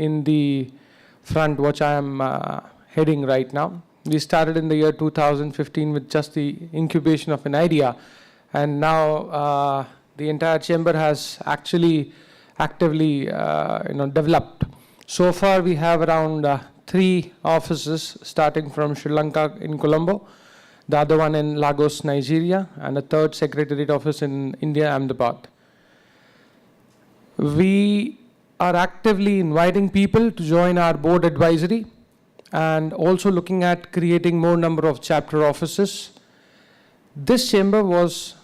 in the front, which I am heading right now. We started in the year 2015 with just the incubation of an idea, and now the entire chamber has actually actively developed. So far, we have around 3 offices, starting from Sri Lanka in Colombo, the other one in Lagos, Nigeria, and a 3rd secretariat office in India, Ahmedabad. We are actively inviting people to join our board advisory and also looking at creating more number of chapter offices. This chamber was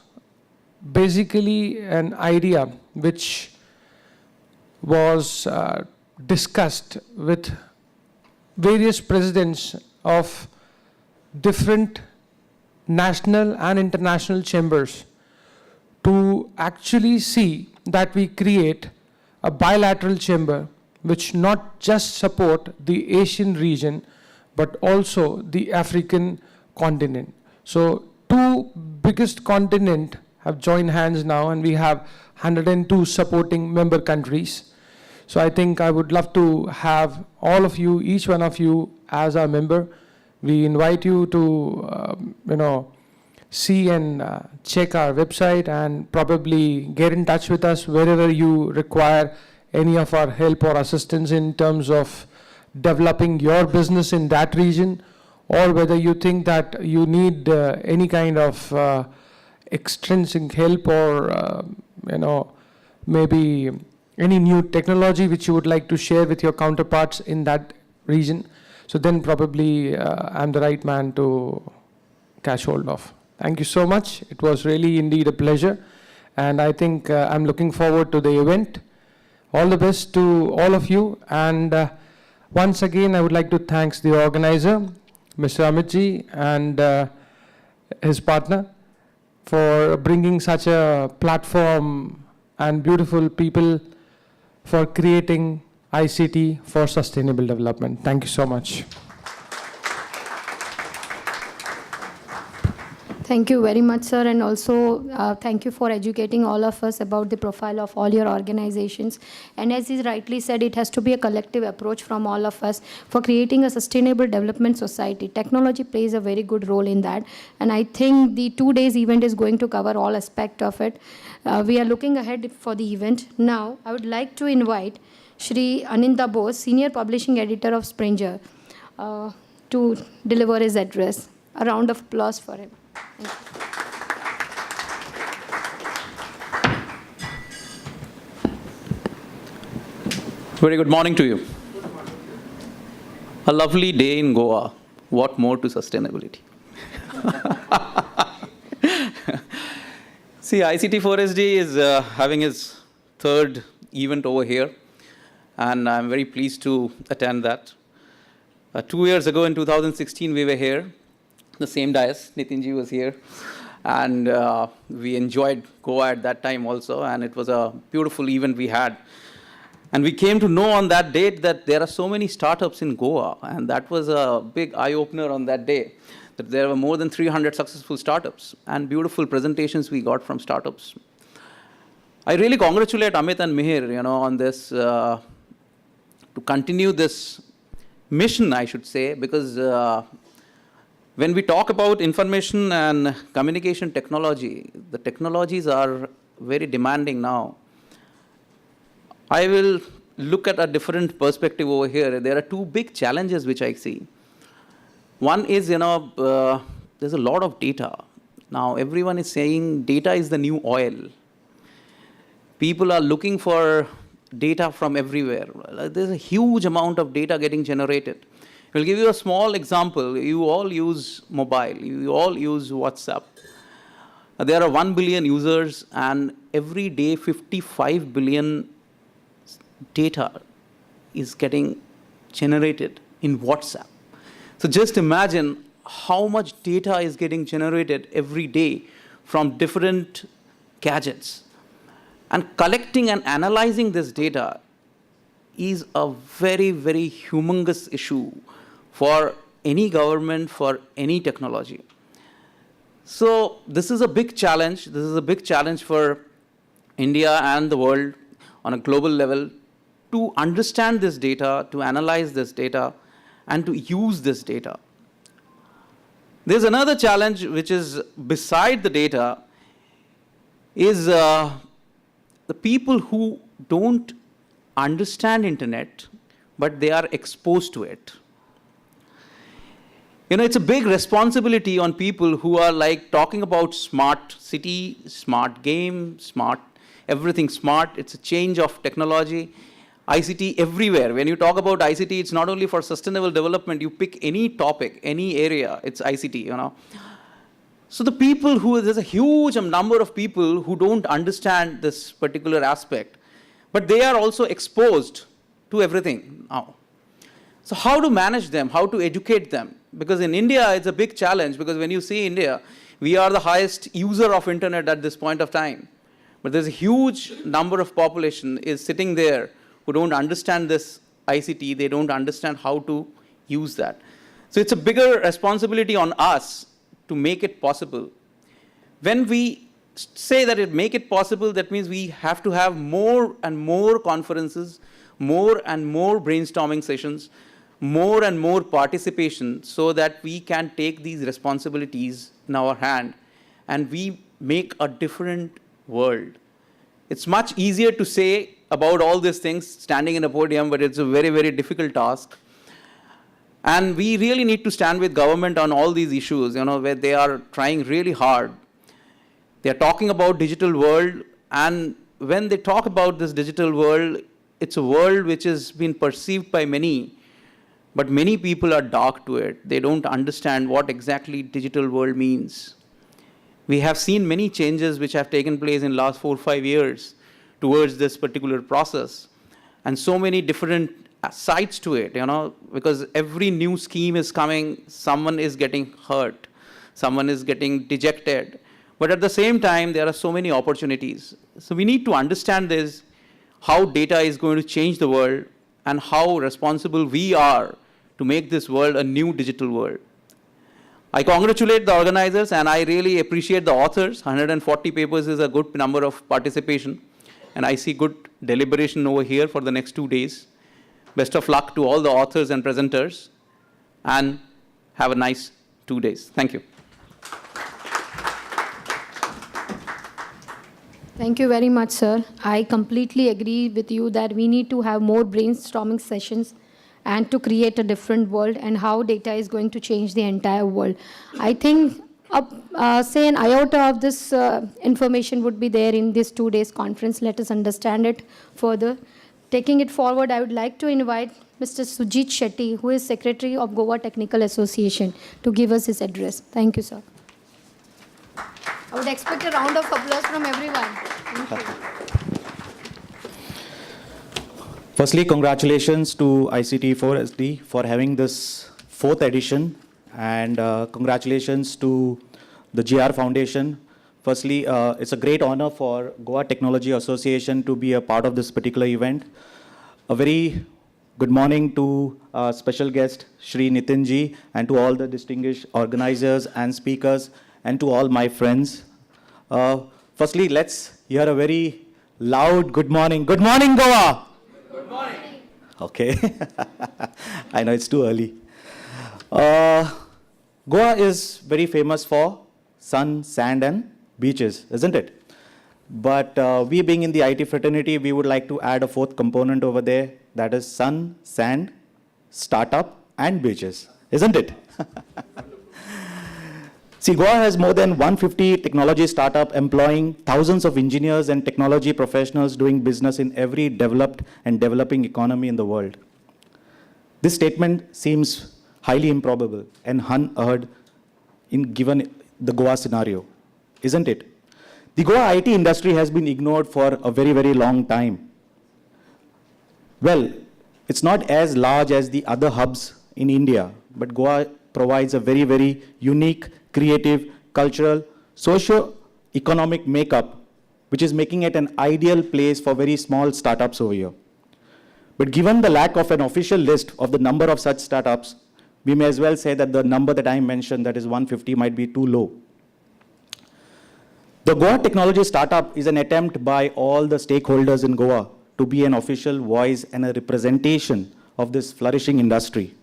basically an idea which was discussed with various presidents of different national and international chambers to actually see that we create a bilateral chamber which not just support the Asian region but also the African continent. So 2 biggest continents have joined hands now, and we have 102 supporting member countries. So I think I would love to have all of you, each one of you, as our member. We invite you to, see and check our website and probably get in touch with us wherever you require any of our help or assistance in terms of developing your business in that region, or whether you think that you need any kind of extrinsic help or, maybe any new technology which you would like to share with your counterparts in that region. So then probably I'm the right man to catch hold of. Thank you so much. It was really indeed a pleasure. And I think I'm looking forward to the event. All the best to all of you. And once again, I would like to thank the organizer, Mr. Amitji, and his partner for bringing such a platform and beautiful people for creating ICT for sustainable development. Thank you so much. Thank you very much, sir, and also thank you for educating all of us about the profile of all your organizations. And as he rightly said, it has to be a collective approach from all of us for creating a sustainable development society. Technology plays a very good role in that, and I think the 2 days event is going to cover all aspects of it. We are looking ahead for the event. Now, I would like to invite Shri Aninda Bose, Senior Publishing Editor of Springer, to deliver his address. A round of applause for him. Very good morning to you. A lovely day in Goa. What more to sustainability? See, ICT 4SD is having its 3rd event over here, and I'm very pleased to attend that. 2 years ago in 2016, we were here. The same dais, Nitinji was here, and we enjoyed Goa at that time also, and it was a beautiful event we had. And we came to know on that date that there are so many startups in Goa, and that was a big eye-opener on that day, that there were more than 300 successful startups, and beautiful presentations we got from startups. I really congratulate Amit and Mihir, on this, to continue this mission, I should say, because when we talk about information and communication technology, the technologies are very demanding now. I will look at a different perspective over here. There are 2 big challenges which I see. One is, there's a lot of data. Now, everyone is saying data is the new oil. People are looking for data from everywhere. There's a huge amount of data getting generated. I'll give you a small example. You all use mobile. You all use WhatsApp. There are 1 billion users, and every day 55 billion data is getting generated in WhatsApp. So just imagine how much data is getting generated every day from different gadgets. And collecting and analyzing this data is a very, very humongous issue for any government, for any technology. So this is a big challenge. This is a big challenge for India and the world on a global level to understand this data, to analyze this data, and to use this data. There's another challenge which is beside the data, is the people who don't understand internet, but they are exposed to it. You know, it's a big responsibility on people who are like talking about smart city, smart game, smart, everything smart. It's a change of technology. ICT everywhere. When you talk about ICT, it's not only for sustainable development. You pick any topic, any area, it's ICT, you know. So the people there's a huge number of people who don't understand this particular aspect, but they are also exposed to everything now. So how to manage them, how to educate them? Because in India, it's a big challenge, because when you see India, we are the highest user of internet at this point of time. But there's a huge number of population is sitting there who don't understand this ICT, they don't understand how to use that. So it's a bigger responsibility on us to make it possible. When we say that it make it possible, that means we have to have more and more conferences, more and more brainstorming sessions, more and more participation, so that we can take these responsibilities in our hand and we make a different world. It's much easier to say about all these things standing in a podium, but it's a very, very difficult task. And we really need to stand with government on all these issues, you know, where they are trying really hard. They are talking about digital world, and when they talk about this digital world, it's a world which has been perceived by many, but many people are dark to it. They don't understand what exactly digital world means. We have seen many changes which have taken place in last 4 or 5 years towards this particular process, and so many different sides to it, you know, because every new scheme is coming, someone is getting hurt, someone is getting dejected, but at the same time, there are so many opportunities. So we need to understand this, how data is going to change the world, and how responsible we are to make this world a new digital world. I congratulate the organizers, and I really appreciate the authors. 140 papers is a good number of participation, and I see good deliberation over here for the next 2 days. Best of luck to all the authors and presenters, and have a nice 2 days. Thank you. Thank you very much, sir. I completely agree with you that we need to have more brainstorming sessions and to create a different world, and how data is going to change the entire world. I think, say an iota of this information would be there in this 2 days conference. Let us understand it further. Taking it forward, I would like to invite Mr. Sujit Shetty, who is Secretary of Goa Technical Association, to give us his address. Thank you, sir. I would expect a round of applause from everyone. Thank you. Firstly, congratulations to ICT4SD for having this 4th edition, and congratulations to the GR Foundation. Firstly, it's a great honor for Goa Technology Association to be a part of this particular event. A very good morning to our special guest, Shri Nitin ji, and to all the distinguished organizers and speakers, and to all my friends. Firstly, let's hear a very loud good morning. Good morning, Goa! Good morning. Okay. I know it's too early. Goa is very famous for sun, sand, and beaches, isn't it? But we being in the IT fraternity, we would like to add a 4th component over there, that is sun, sand, startup, and beaches, isn't it? See, Goa has more than 150 technology startup employing thousands of engineers and technology professionals doing business in every developed and developing economy in the world. This statement seems highly improbable and unheard in given the Goa scenario, isn't it? The Goa IT industry has been ignored for a very, very long time. Well, it's not as large as the other hubs in India, but Goa provides a very, very unique, creative, cultural, socio-economic makeup, which is making it an ideal place for very small startups over here. But given the lack of an official list of the number of such startups, we may as well say that the number that I mentioned, that is 150, might be too low. The Goa Technology Startup is an attempt by all the stakeholders in Goa to be an official voice and a representation of this flourishing industry.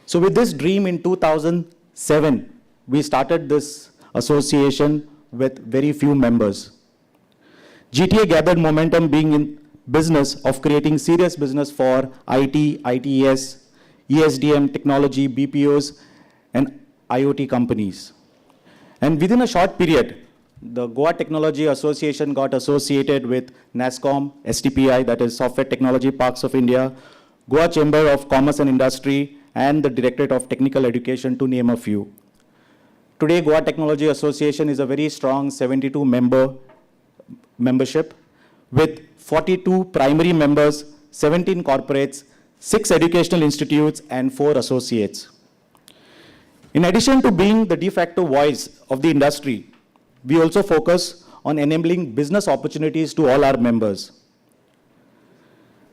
So with this dream in 2007, we started this association with very few members. GTA gathered momentum being in business of creating serious business for IT, ITES, ESDM, technology, BPOs, and IoT companies. And within a short period, the Goa Technology Association got associated with NASSCOM, STPI, that is Software Technology Parks of India, Goa Chamber of Commerce and Industry, and the Directorate of Technical Education, to name a few. Today, Goa Technology Association is a very strong 72-member membership with 42 primary members, 17 corporates, 6 educational institutes, and 4 associates. In addition to being the de facto voice of the industry, we also focus on enabling business opportunities to all our members.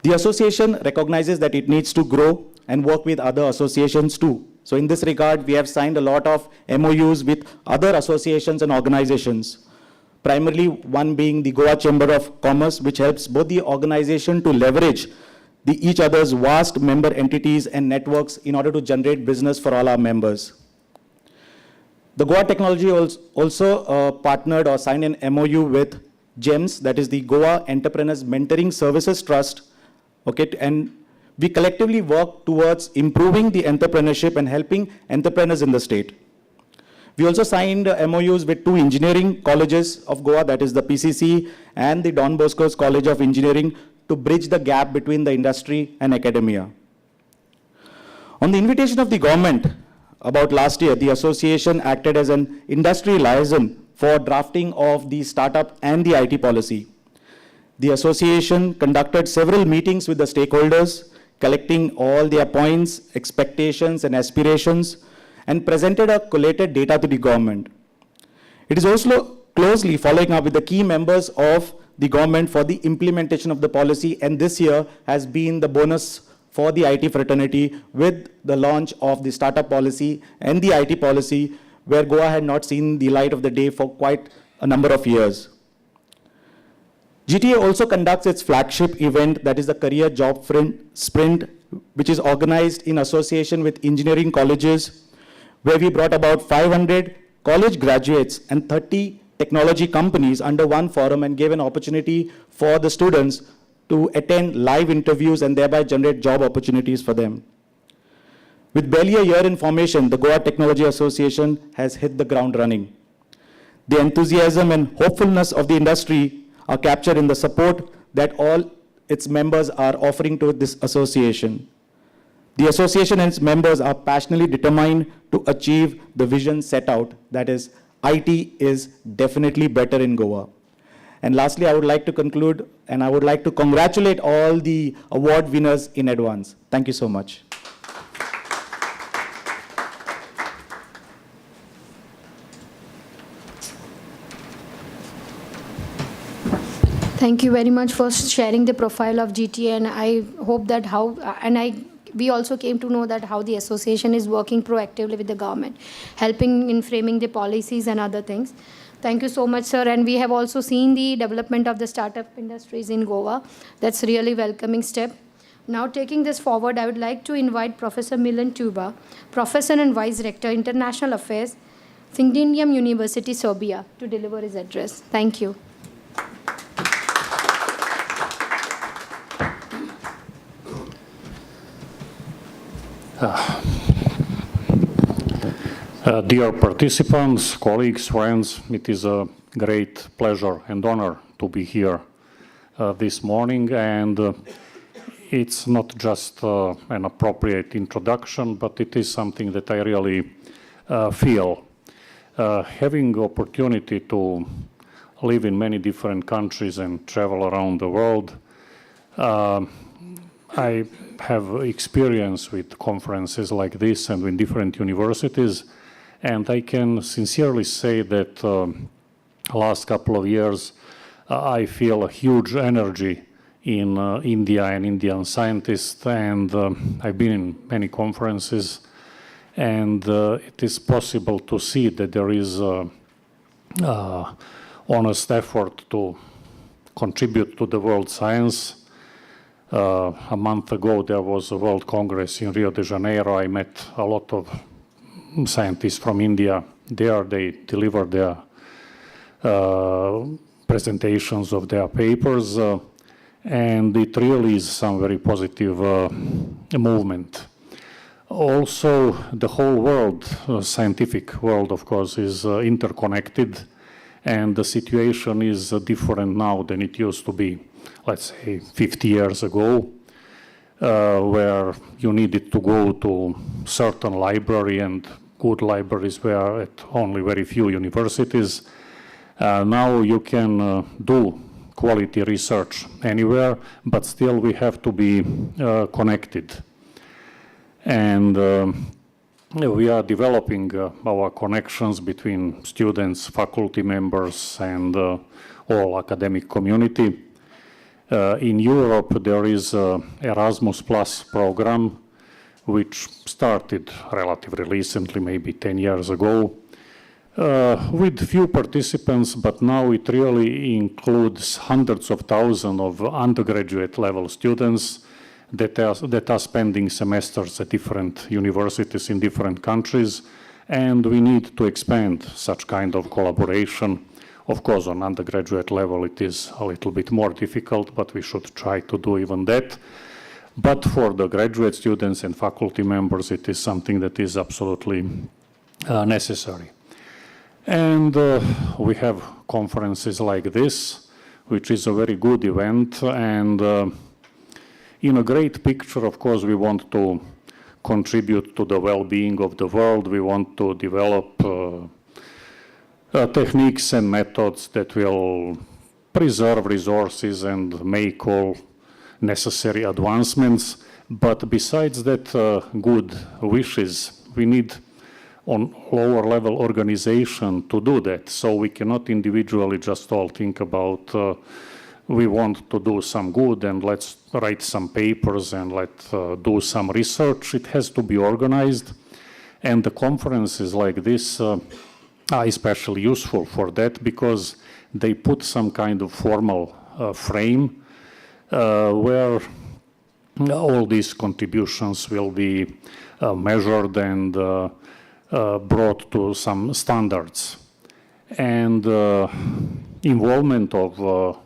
The association recognizes that it needs to grow and work with other associations too. So in this regard, we have signed a lot of MOUs with other associations and organizations, primarily one being the Goa Chamber of Commerce, which helps both the organization to leverage each other's vast member entities and networks in order to generate business for all our members. The Goa Technology also partnered or signed an MOU with GEMS, that is the Goa Entrepreneurs Mentoring Services Trust, okay, and we collectively work towards improving the entrepreneurship and helping entrepreneurs in the state. We also signed MOUs with 2 engineering colleges of Goa, that is the PCC and the Don Bosco's College of Engineering, to bridge the gap between the industry and academia. On the invitation of the government, about last year, the association acted as an industry liaison for drafting of the startup and the IT policy. The association conducted several meetings with the stakeholders, collecting all their points, expectations, and aspirations, and presented a collated data to the government. It is also closely following up with the key members of the government for the implementation of the policy, and this year has been the bonus for the IT fraternity with the launch of the startup policy and the IT policy, where Goa had not seen the light of the day for quite a number of years. GTA also conducts its flagship event, that is the Career Job Sprint, which is organized in association with engineering colleges, where we brought about 500 college graduates and 30 technology companies under one forum and gave an opportunity for the students to attend live interviews and thereby generate job opportunities for them. With barely a year in formation, the Goa Technology Association has hit the ground running. The enthusiasm and hopefulness of the industry are captured in the support that all its members are offering to this association. The association and its members are passionately determined to achieve the vision set out, that is, IT is definitely better in Goa. And lastly, I would like to conclude, and I would like to congratulate all the award winners in advance. Thank you so much. Thank you very much for sharing the profile of GTA, and I hope that we also came to know that how the association is working proactively with the government, helping in framing the policies and other things. Thank you so much, sir. And we have also seen the development of the startup industries in Goa. That's really welcoming step. Now, taking this forward, I would like to invite Professor Milan Tuba, Professor and Vice Rector, International Affairs, Singdinium University, Serbia, to deliver his address. Thank you. Dear participants, colleagues, friends, it is a great pleasure and honor to be here this morning, and it's not just an appropriate introduction, but it is something that I really feel. Having the opportunity to live in many different countries and travel around the world, I have experience with conferences like this and with different universities, and I can sincerely say that last couple of years I feel a huge energy in India and Indian scientists, and I've been in many conferences, and it is possible to see that there is honest effort to contribute to the world science. A month ago, there was a World Congress in Rio de Janeiro. I met a lot of scientists from India there. They delivered their presentations of their papers, and it really is some very positive movement. Also, the whole world, scientific world, of course, is interconnected, and the situation is different now than it used to be, let's say, 50 years ago, where you needed to go to certain library, and good libraries were at only very few universities. Now you can do quality research anywhere, but still we have to be connected. And we are developing our connections between students, faculty members, and all academic community. In Europe, there is Erasmus Plus program, which started relatively recently, maybe 10 years ago, with few participants, but now it really includes hundreds of thousands of undergraduate level students that are spending semesters at different universities in different countries, and we need to expand such kind of collaboration. Of course, on undergraduate level, it is a little bit more difficult, but we should try to do even that. But for the graduate students and faculty members, it is something that is absolutely necessary. And we have conferences like this, which is a very good event. And in a great picture, of course, we want to contribute to the well-being of the world. We want to develop techniques and methods that will preserve resources and make all necessary advancements. But besides that good wishes, we need on lower level organization to do that. So we cannot individually just all think about we want to do some good and let's write some papers and let's do some research. It has to be organized. And the conferences like this are especially useful for that because they put some kind of formal frame where all these contributions will be measured and brought to some standards. And involvement of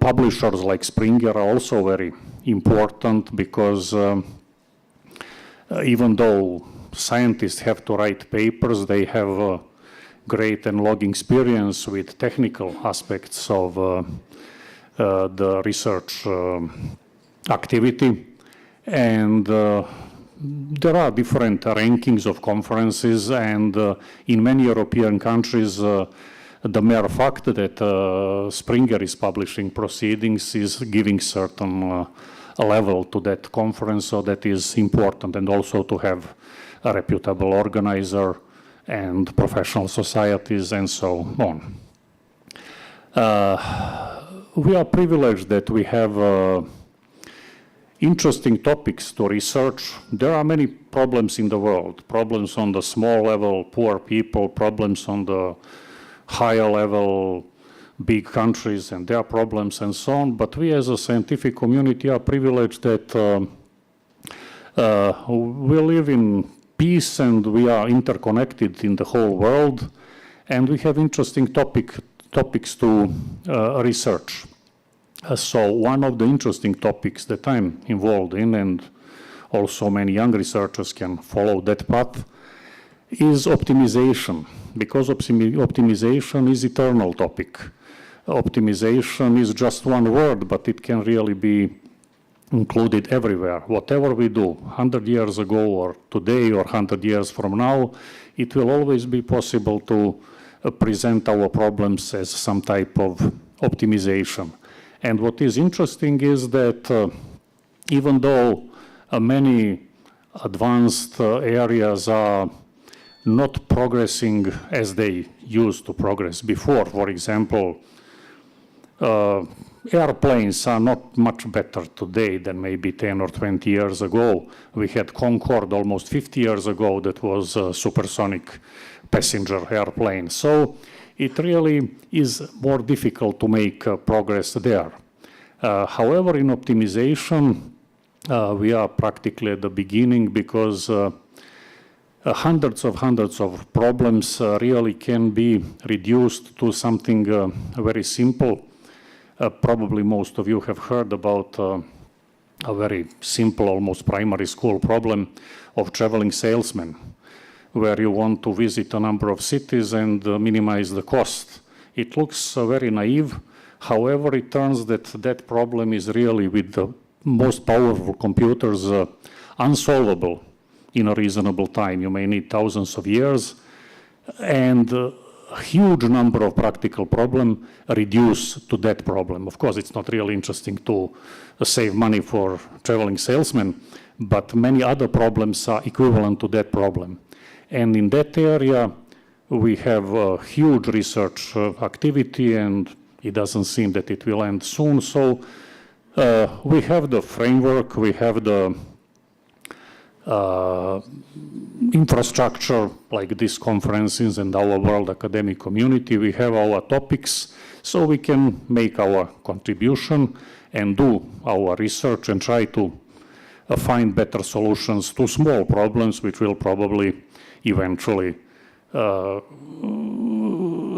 publishers like Springer are also very important because even though scientists have to write papers, they have great and long experience with technical aspects of the research activity. And there are different rankings of conferences, and in many European countries, the mere fact that Springer is publishing proceedings is giving certain level to that conference, so that is important, and also to have a reputable organizer and professional societies and so on. We are privileged that we have interesting topics to research. There are many problems in the world, problems on the small level, poor people, problems on the higher level, big countries and their problems and so on. But we as a scientific community are privileged that we live in peace and we are interconnected in the whole world, and we have interesting topics to research. So one of the interesting topics that I'm involved in, and also many young researchers can follow that path, is optimization, because optimization is eternal topic. Optimization is just one word, but it can really be included everywhere. Whatever we do, 100 years ago or today or 100 years from now, it will always be possible to present our problems as some type of optimization. And what is interesting is that even though many advanced areas are not progressing as they used to progress before, for example, airplanes are not much better today than maybe 10 or 20 years ago. We had Concorde almost 50 years ago that was a supersonic passenger airplane. So it really is more difficult to make progress there. However, in optimization, we are practically at the beginning because hundreds of problems really can be reduced to something very simple. Probably most of you have heard about a very simple, almost primary school problem of traveling salesmen, where you want to visit a number of cities and minimize the cost. It looks very naive. However, it turns that that problem is really, with the most powerful computers, unsolvable in a reasonable time. You may need thousands of years, and a huge number of practical problems reduce to that problem. Of course, it's not really interesting to save money for traveling salesmen, but many other problems are equivalent to that problem. And in that area, we have a huge research activity, and it doesn't seem that it will end soon. So we have the framework, we have the infrastructure like these conferences and our world academic community. We have our topics, so we can make our contribution and do our research and try to find better solutions to small problems, which will probably eventually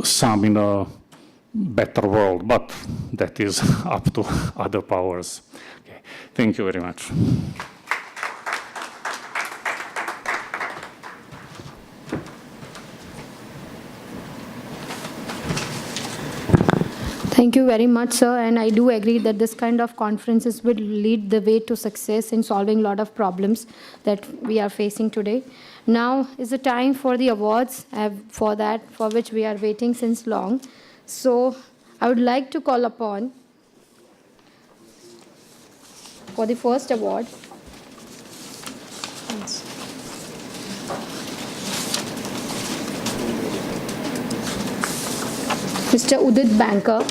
sum in a better world, but that is up to other powers. Okay. Thank you very much. Thank you very much, sir. And I do agree that this kind of conferences will lead the way to success in solving a lot of problems that we are facing today. Now is the time for the awards, for which we are waiting since long. So I would like to call upon for the first award. Mr. Udit Banker.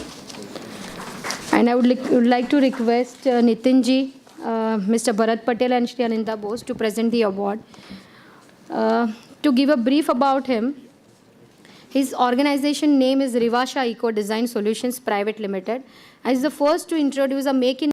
And I would like to request Nitinji, Mr. Bharat Patel and Shri Aninda Bose to present the award. To give a brief about him, his organization name is Rivasha Eco Design Solutions Private Limited. As the first to introduce a Make in